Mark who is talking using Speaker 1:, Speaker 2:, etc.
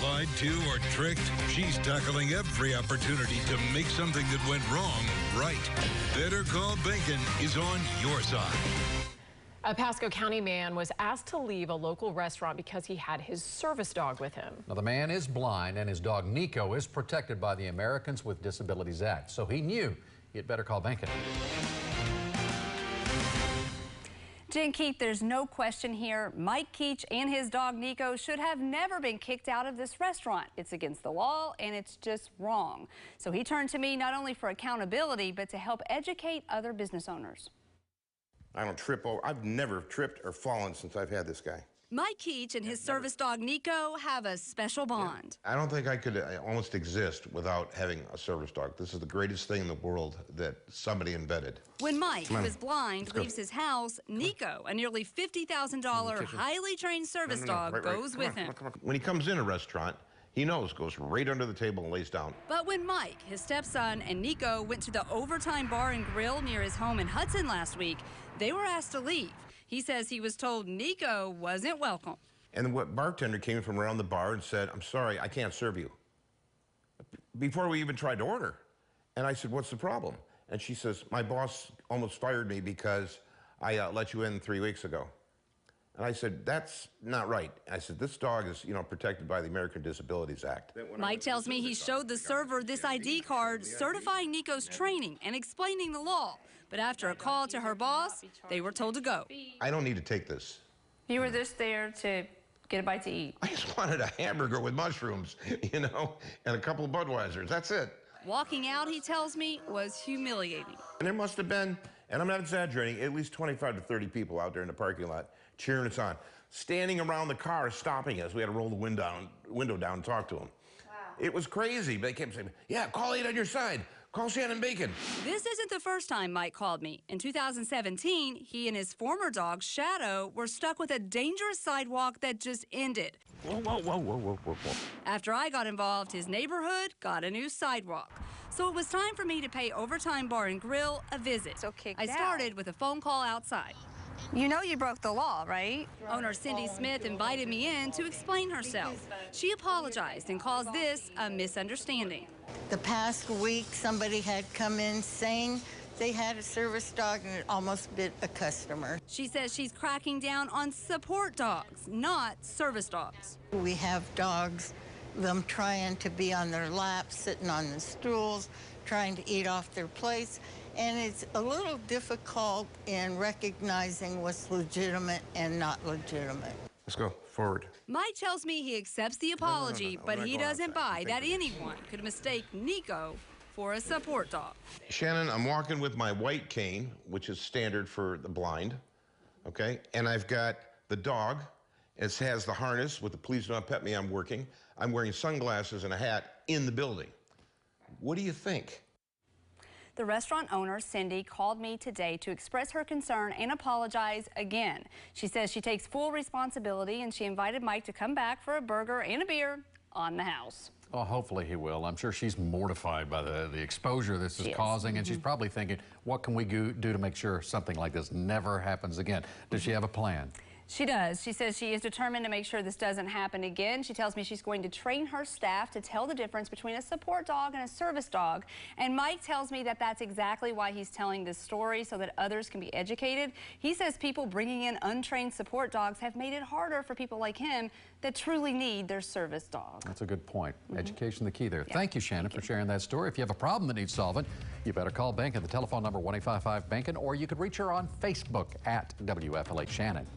Speaker 1: Lied to or tricked, she's tackling every opportunity to make something that went wrong right. Better Call Bacon is on your side.
Speaker 2: A Pasco County man was asked to leave a local restaurant because he had his service dog with him.
Speaker 3: Now, the man is blind and his dog Nico is protected by the Americans with Disabilities Act, so he knew he had better call Bacon.
Speaker 4: Jen Keith, there's no question here. Mike Keach and his dog Nico should have never been kicked out of this restaurant. It's against the law and it's just wrong. So he turned to me not only for accountability, but to help educate other business owners.
Speaker 5: I don't trip over. I've never tripped or fallen since I've had this guy.
Speaker 4: Mike Keach and his service dog Nico have a special bond.
Speaker 5: I don't think I could almost exist without having a service dog. This is the greatest thing in the world that somebody invented.
Speaker 4: When Mike, who is blind, leaves his house, Nico, a nearly $50,000 highly trained service dog, goes with him.
Speaker 5: When he comes in a restaurant, he knows, goes right under the table and lays down.
Speaker 4: But when Mike, his stepson, and Nico went to the Overtime Bar and Grill near his home in Hudson last week, they were asked to leave. He says he was told Nico wasn't welcome.
Speaker 5: And the bartender came from around the bar and said, "I'm sorry, I can't serve you," before we even tried to order. And I said, "What's the problem?" And she says, "My boss almost fired me because I let you in 3 weeks ago." And I said, "That's not right." I said, "This dog is, protected by the American Disabilities Act."
Speaker 4: Mike tells me he showed the server this ID card certifying Nico's training and explaining the law. But after a call to her boss, they were told to go.
Speaker 5: I don't need to take this.
Speaker 4: You were just there to get a bite to eat.
Speaker 5: I just wanted a hamburger with mushrooms, and a couple of Budweisers. That's it.
Speaker 4: Walking out, he tells me, was humiliating.
Speaker 5: And there must have been, and I'm not exaggerating, at least 25 to 30 people out there in the parking lot cheering us on, standing around the car, stopping us. We had to roll the window down and talk to them. Wow. It was crazy. They kept saying, "Yeah, call 8 on your side. Call Shannon Bacon."
Speaker 4: This isn't the first time Mike called me. In 2017, he and his former dog, Shadow, were stuck with a dangerous sidewalk that just ended.
Speaker 5: Whoa, whoa, whoa, whoa, whoa, whoa, whoa.
Speaker 4: After I got involved, his neighborhood got a new sidewalk. So it was time for me to pay Overtime Bar and Grill a visit.
Speaker 6: So
Speaker 4: I started with a phone call outside.
Speaker 6: You know you broke the law, right?
Speaker 4: Owner Cindy Smith invited me in to explain herself. She apologized and calls this a misunderstanding.
Speaker 7: The past week, somebody had come in saying they had a service dog and it almost bit a customer.
Speaker 4: She says she's cracking down on support dogs, not service dogs.
Speaker 7: We have dogs, them trying to be on their laps, sitting on the stools, trying to eat off their plates. And it's a little difficult in recognizing what's legitimate and not legitimate.
Speaker 5: Let's go forward.
Speaker 4: Mike tells me he accepts the apology, but he doesn't buy that anyone could mistake Nico for a support dog.
Speaker 5: Shannon, I'm walking with my white cane, which is standard for the blind, okay? And I've got the dog. It has the harness with the "Please Don't Pet Me, I'm Working." I'm wearing sunglasses and a hat in the building. What do you think?
Speaker 4: The restaurant owner, Cindy, called me today to express her concern and apologize again. She says she takes full responsibility and she invited Mike to come back for a burger and a beer on the house.
Speaker 3: Well, hopefully he will. I'm sure she's mortified by the exposure this is causing, and she's probably thinking, what can we do to make sure something like this never happens again? Does she have a plan?
Speaker 4: She does. She says she is determined to make sure this doesn't happen again. She tells me she's going to train her staff to tell the difference between a support dog and a service dog. And Mike tells me that that's exactly why he's telling this story, so that others can be educated. He says people bringing in untrained support dogs have made it harder for people like him that truly need their service dog.
Speaker 3: That's a good point. Education the key there. Yeah. Thank you, Shannon, for sharing that story. If you have a problem that needs solving, you better call Bacon. The telephone number 1-855-BACON, or you could reach her on Facebook at WFLH Shannon.